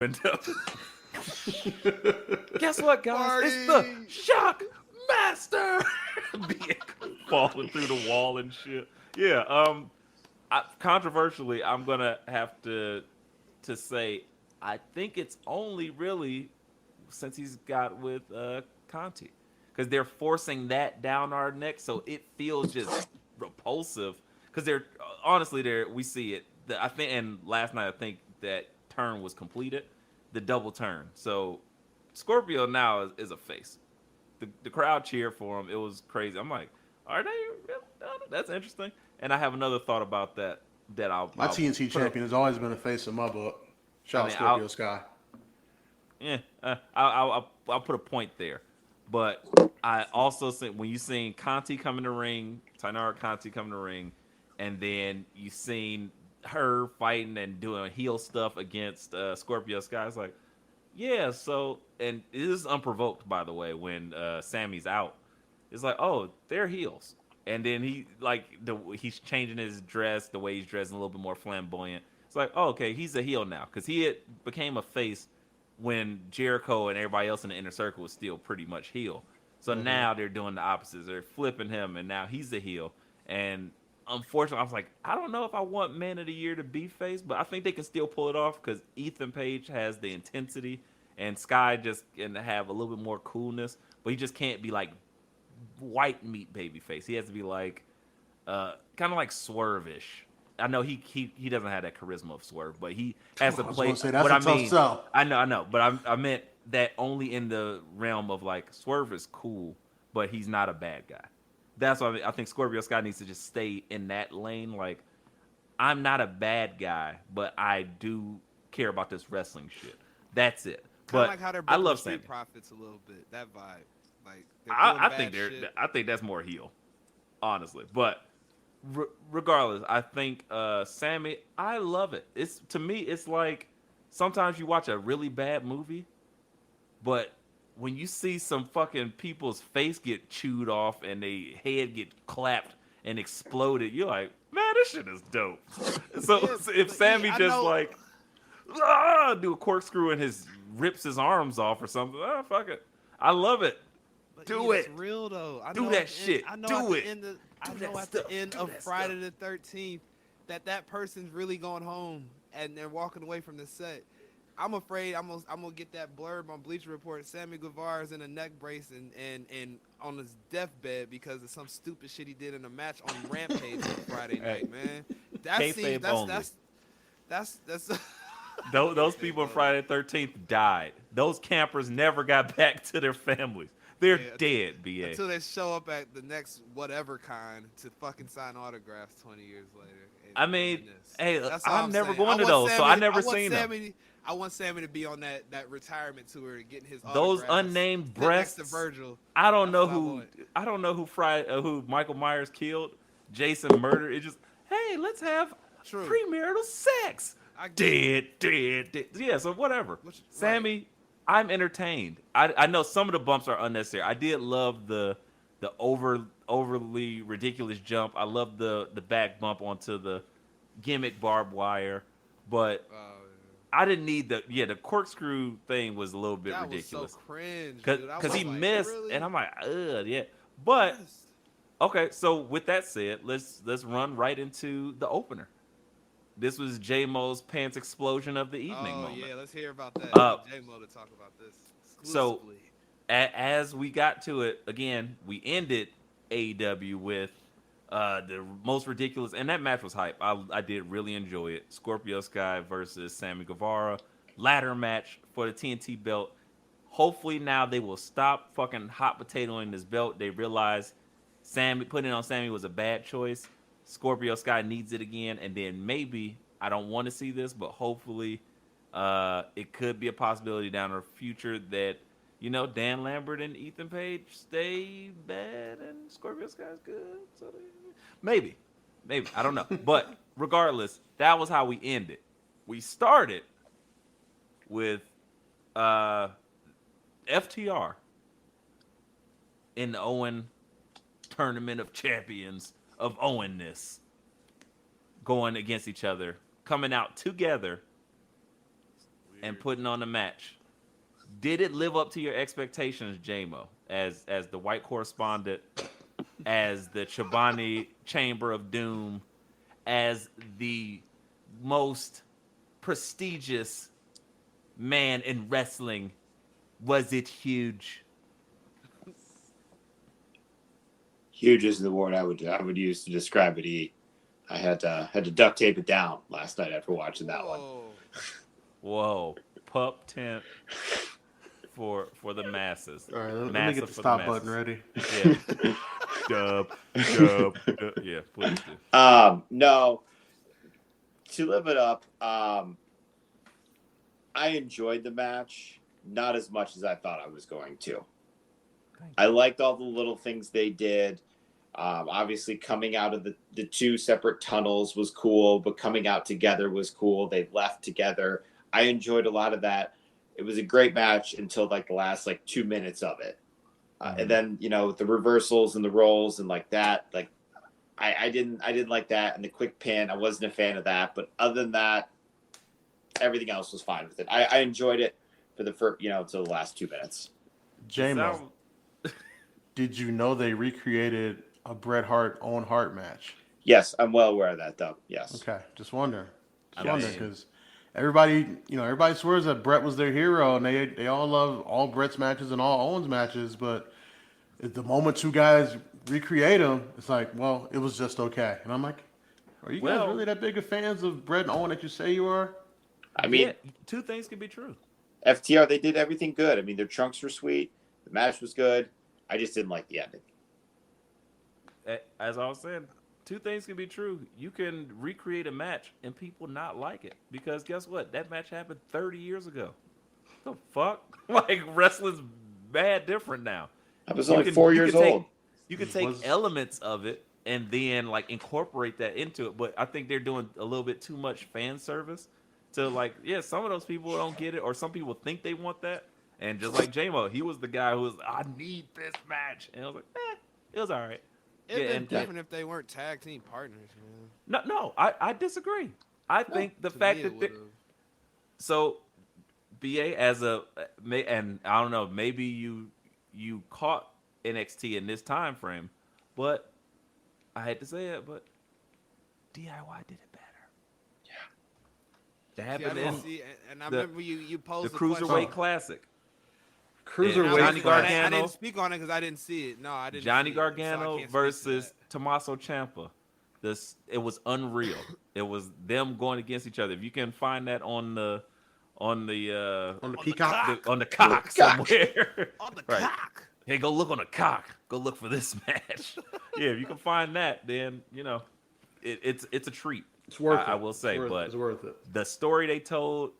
Guess what, guys? Party. It's the Shockmaster. Being falling through the wall and shit. Yeah. Controversially, I'm gonna have to say I think it's only really since he's got with Conti, because they're forcing that down our neck, so it feels just repulsive. Because they're honestly there, we see it. I think, and last night I think that turn was completed, the double turn. So Scorpio now is a face. The crowd cheered for him. It was crazy. I'm like, are they really? That's interesting. And I have another thought about that My I'll TNT put a, champion has always been a face in my book. I Shout out mean, Scorpio Sky. yeah, I'll put a point there. But I also think when you seen Conti come in the ring, Tainara Conti come in the ring, and then you seen her fighting and doing heel stuff against Scorpio Sky, it's like, yeah. So, and it is unprovoked, by the way, when Sammy's out. It's like, oh, they're heels. And then he's changing his dress, the way he's dressing, a little bit more flamboyant. It's like, oh, okay, he's a heel now because he became a face when Jericho and everybody else in the inner circle was still pretty much heel. So now they're doing the opposites. They're flipping him, and now he's the heel. And unfortunately, I was like, I don't know if I want Man of the Year to be face, but I think they can still pull it off because Ethan Page has the intensity, and Sky just can have a little bit more coolness, but he just can't be like white meat baby face. He has to be like kind of like Swerve-ish. I know he doesn't have that charisma of Swerve, but he has to I was play. going to say, that's What a I tough mean, sell. I know, but I meant that only in the realm of like Swerve is cool, but he's not a bad guy. That's why I think Scorpio Sky needs to just stay in that lane. Like, I'm not a bad guy, but I do care about this wrestling shit. That's it. Kind of But like how they're I booking the love Sammy. Street Profits a little bit. That vibe, like they're doing bad shit. I think that's more heel, honestly. But regardless, I think Sammy. I love it. It's to me, it's like sometimes you watch a really bad movie, but when you see some fucking people's face get chewed off and they head get clapped and exploded, you're like, man, this shit is dope. So Yeah, if but Sammy I just know. like do a corkscrew and his rips his arms off or something, fuck it, I love it. But Do that's it. real though. I Do know at that the end. shit. I know at Do the it. end. I Do know that at the stuff. end Do of that Friday stuff. the 13th that person's really going home and they're walking away from the set. I'm afraid I'm gonna get that blurb on Bleacher Report. Sammy Guevara is in a neck brace and on his deathbed because of some stupid shit he did in a match on Rampage on Friday Hey, night. Man, that seems kayfabe only. that's Those kayfabe people on only. Friday the 13th died. Those campers never got back to their families. They're Yeah, dead, BA. until they show up at the next whatever kind to fucking sign autographs 20 years later and I mean, reminisce. hey, That's all I'm I'm never saying. I going to want those, so I Sammy. I never want seen them. Sammy. I want Sammy to be on that retirement tour and getting his Those autographs. unnamed Sit next to breasts. Virgil. I don't That's know what I who. want. I don't know who Michael Myers killed. Jason murdered. It just, hey, let's have True. premarital sex. I get it. Dead. Yeah, so whatever. Right. Sammy, I'm entertained. I know some of the bumps are unnecessary. I did love the overly ridiculous jump. I love the back bump onto the gimmick barbed wire, but Oh, I didn't need the corkscrew thing was a little bit that was so ridiculous cringe, dude. I because was he like, missed, and really? I'm like, yeah. But Yes. okay, so with that said, let's run right into the opener. This was J Mo's pants explosion of the evening Oh moment. yeah, let's hear about that. I Uh, need J Mo to talk about this so exclusively. as we got to it again, we ended AEW with the most ridiculous, and that match was hype. I did really enjoy it. Scorpio Sky versus Sammy Guevara, ladder match for the TNT belt. Hopefully now they will stop fucking hot potatoing this belt. They realize Sammy putting it on Sammy was a bad choice. Scorpio Sky needs it again, and then maybe I don't want to see this, but hopefully it could be a possibility down the future that Dan Lambert and Ethan Page stay bad and Scorpio Sky's good. So maybe I don't know, but regardless, that was how we ended. We started with uh, FTR in the Owen Tournament of Champions of Owenness going against each other, coming out together and putting on a match. Did it live up to your expectations, JMO, as the white correspondent, as the Chobani Chamber of Doom, as the most prestigious man in wrestling? Was it huge? Huge is the word I would use to describe it. I had to duct tape it down last night after watching that one. Whoa, pup tent for the masses. All right, let me Massive get the for stop masses. button ready. Yeah. Dub. Yeah, please do. No, to live it up, I enjoyed the match, not as much as I thought I was going to. I liked all the little things they did. Obviously, coming out of the two separate tunnels was cool, but coming out together was cool. They left together. I enjoyed a lot of that. It was a great match until like the last 2 minutes of it. And then, the reversals and the rolls and like that, I didn't like that. And the quick pin, I wasn't a fan of that. But other than that, everything else was fine with it. I enjoyed it for the first, until the last 2 minutes. JMO, did you know they recreated a Bret Hart Owen Hart match? Yes, I'm well aware of that, though. Yes. Okay, just wondering. I mean, Because everybody swears that Bret was their hero, and they all love all Bret's matches and all Owen's matches. But at the moment two guys recreate them, it's like, well, it was just okay. And I'm like, are you guys really that big of fans of Bret and Owen that you say you are? I mean, yeah, two things can be true. FTR, they did everything good. I mean, their trunks were sweet. The match was good. I just didn't like the ending. As I was saying, two things can be true. You can recreate a match and people not like it. Because guess what? That match happened 30 years ago. The fuck? Like, wrestling's bad different now. I was only 4 years old. You can take elements of it and then, incorporate that into it. But I think they're doing a little bit too much fan service to, some of those people don't get it. Or some people think they want that. And just like J-Mo, he was the guy who was, I need this match. And I was like, it was all right. It'd be different if they weren't tag team partners, man. No, I disagree. I think the fact that so BA as and I don't know, maybe you caught NXT in this time frame, but I hate to say it, but DIY did it better. Yeah, that happened and I remember you posed the Cruiserweight Classic. Cruiserweight. Johnny Gargano. I didn't speak on it because I didn't see it. No, I didn't. Johnny see Gargano it, so versus Tommaso Ciampa. It was unreal. It was them going against each other. If you can find that on the peacock, on the cock somewhere. On the cock. Hey, go look on the cock. Go look for this match. Yeah, if you can find that, then it's a treat. It's worth it. I will say, it's worth it. The story they told,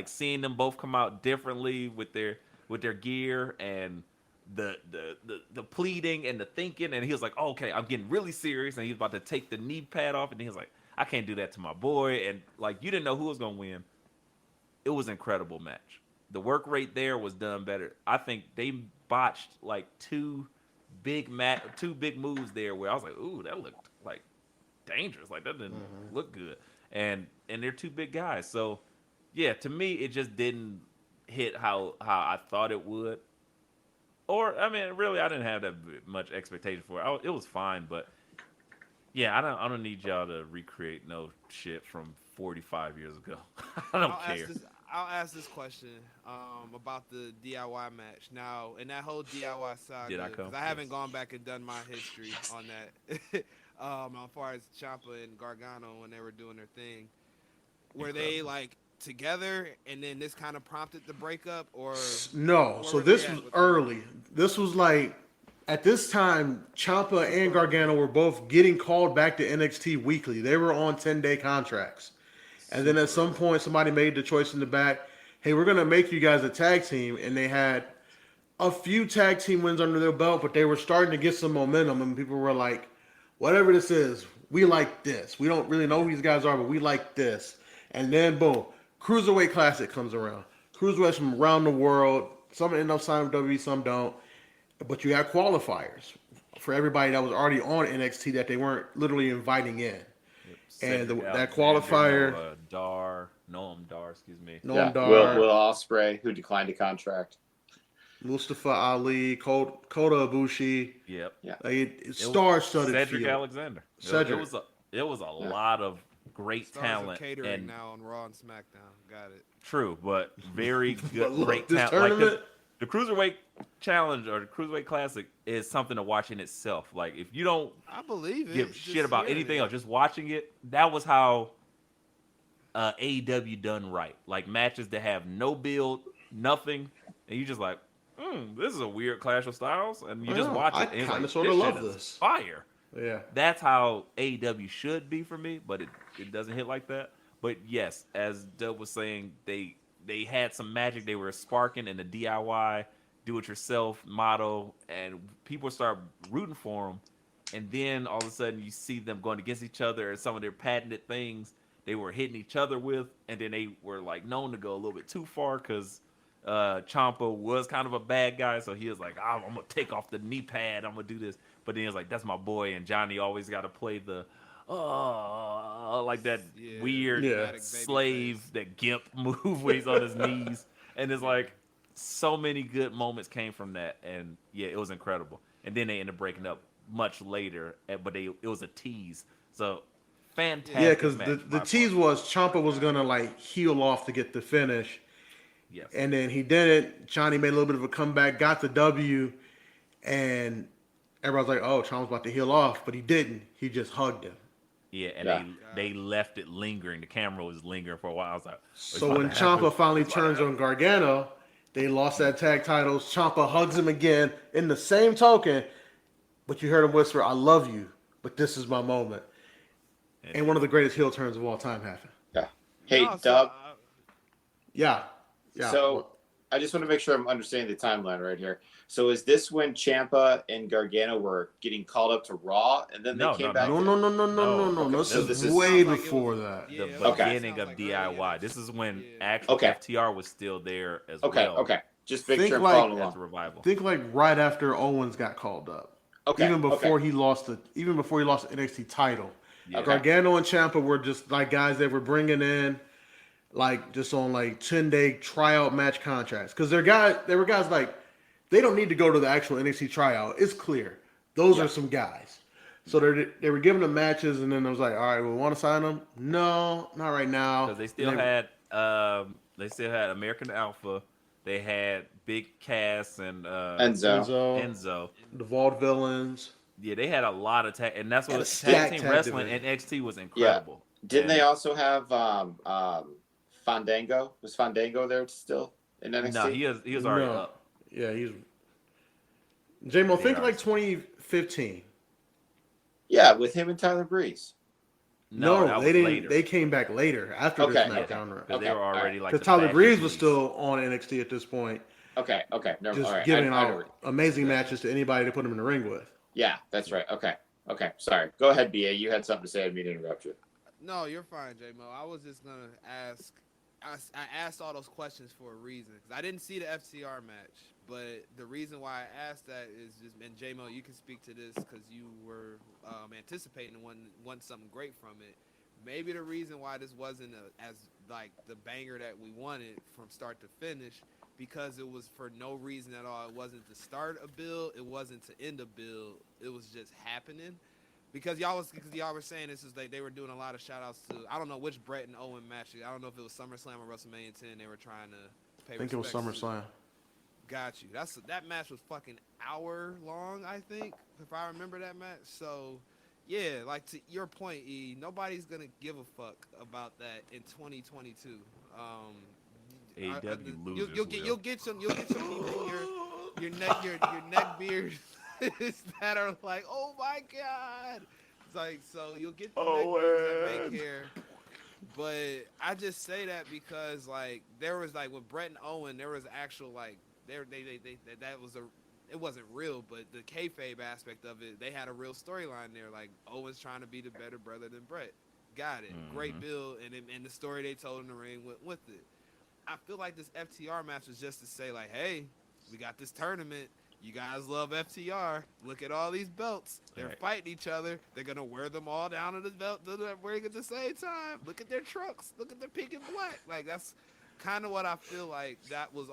seeing them both come out differently with their gear and the pleading and the thinking, and he was like, oh, okay, I'm getting really serious, and he was about to take the knee pad off, and he was like, I can't do that to my boy, and you didn't know who was gonna win. It was an incredible match. The work rate there was done better. I think they botched two big moves there where I was like, ooh, that looked dangerous. That didn't look good, and they're two big guys, so yeah, to me it just didn't hit how I thought it would. Or I mean, really, I didn't have that much expectation for it. It was fine, but yeah, I don't need y'all to recreate no shit from 45 years ago. I don't care. I'll ask this question about the DIY match. Now, in that whole DIY saga, because I haven't gone back and done my history on that. As far as Ciampa and Gargano when they were doing their thing, were they together and then this kind of prompted the breakup, or no? So this was early. This was at this time, Ciampa and Gargano were both getting called back to NXT weekly. They were on 10-day contracts. And then at some point, somebody made the choice in the back, hey, we're going to make you guys a tag team. And they had a few tag team wins under their belt, but they were starting to get some momentum. And people were like, whatever this is, we like this. We don't really know who these guys are, but we like this. And then, boom, Cruiserweight Classic comes around. Cruiserweights from around the world. Some end up signing with WWE, some don't. But you got qualifiers for everybody that was already on NXT that they weren't literally inviting in. And that qualifier, Noam Dar, excuse me. Noam Yeah, Dar, Will Ospreay, who declined a contract. Mustafa Ali, Kota Ibushi. Yep. Yeah. Like It was star-studded Cedric field. Alexander. Cedric. It was a Yeah. lot of great Stars of talent catering and now on Raw and SmackDown. Got it. true, but very good, But look, great this talent. Like tournament, the Cruiserweight Challenge or the Cruiserweight Classic is something to watch in itself. Like if you don't I believe it. give Just shit about hearing anything it. else, just watching it, that was how AEW done right. Like matches that have no build, nothing, and you just like, this is a weird clash of styles, and you just Yeah, watch I it. And it's kinda like, sorta this love shit is this. fire. yeah. That's how AEW should be for me, but it doesn't hit like that. But yes, as Dub was saying, they had some magic. They were sparking in the DIY, do it yourself model, and people start rooting for them. And then all of a sudden, you see them going against each other, and some of their patented things they were hitting each other with, and then they were like known to go a little bit too far because Ciampa was kind of a bad guy, so he was like, I'm gonna take off the knee pad, I'm gonna do this. But then he was like, that's my boy, and Johnny always got to play the like that Yeah, weird Yeah. dramatic baby slave, face. that gimp move where he's on his knees, and it's like so many good moments came from that, and yeah, it was incredible. And then they ended up breaking up much later, but it was a tease, so fantastic. Yeah, because match, the by tease far. was Ciampa was gonna like heel off to get the finish, Yes. and then he didn't. Johnny made a little bit of a comeback, got the W, and everybody's like, "Oh, Ciampa's about to heel off," but he didn't. He just hugged him. Yeah, and Yeah. they left it lingering. The camera was lingering for a while. I was like, So when Ciampa finally turns on Gargano, they lost that tag titles. Ciampa hugs him again in the same token, but you heard him whisper, "I love you, but this is my moment." And one of the greatest heel turns of all time happened. Yeah. Hey, No, so, Dub. Yeah. Yeah. So I just want to make sure I'm understanding the timeline right here. So is this when Ciampa and Gargano were getting called up to Raw, and then they No, came no, back? No, no, no, no, no, no, no. so This this is is- way Sounds like it before was- that. yeah, the it was- beginning sounds of like DIY. early This is when Yeah. actual Okay. FTR was still there as Okay, well. okay. Just make Think sure I'm like- following That's a along. revival. Think like right after Owens got called up. Okay, Even before okay. he lost the NXT title. Yeah. Okay. Gargano and Ciampa were just like guys they were bringing in, like just on like 10-day tryout match contracts. Because they were guys like they don't need to go to the actual NXT tryout. It's clear those Yeah. are some guys. So they were giving them matches, and then it was like, all right, we want to sign them. No, not right now. Because they still had American Alpha. They had Big Cass and Enzo. Enzo. the Vault Villains. Yeah, they had a lot of tag, and that's And what a tag stacked team tag wrestling division. and NXT was incredible. Didn't And- they also have Fandango? Was Fandango there still in NXT? No, he was already No. up. Yeah, he's J-Mo. They Think are. like 2015. Yeah, with him and Tyler Breeze. No, that they was didn't. later. They came back later after Okay, this okay. SmackDown run. Because they were already like Because the Tyler fashion Breeze was police. still on NXT at this point, Okay, no, just all right. giving I out amazing matches to anybody to put him in the ring with. Yeah, that's right. Okay. Sorry. Go ahead, BA. You had something to say. I didn't mean to interrupt you. No, you're fine, J-Mo. I was just gonna ask. I asked all those questions for a reason because I didn't see the FCR match, but the reason why I asked that is just, and J-Mo, you can speak to this because you were anticipating and want something great from it. Maybe the reason why this wasn't as like the banger that we wanted from start to finish because it was for no reason at all. It wasn't to start a build. It wasn't to end a build. It was just happening. Because y'all were saying this is like they were doing a lot of shout outs to I don't know which Brett and Owen match. I don't know if it was SummerSlam or WrestleMania 10. They were trying to pay I think it was respects to. SummerSlam. Got you. That match was fucking hour long, I think, if I remember that match. So yeah, like to your point, E, nobody's gonna give a fuck about that in 2022. AEW losers You'll get some people your neck beards that are like, oh my god. It's like so you'll get the neck beards that make hair. But I just say that because like there was like with Brett and Owen, there was actual like that was it wasn't real, but the kayfabe aspect of it, they had a real storyline there. Like Owen's trying to be the better brother than Brett. Got it. Mm-hmm. Great build, and the story they told in the ring went with it. I feel like this FTR match was just to say like, hey, we got this tournament. you guys love FTR. Look at all these belts. They're Right. fighting each other. They're gonna wear them all down to the belt wearing at the same time. Look at their trucks. Look at their pink and black. Like that's kind of what I feel like that was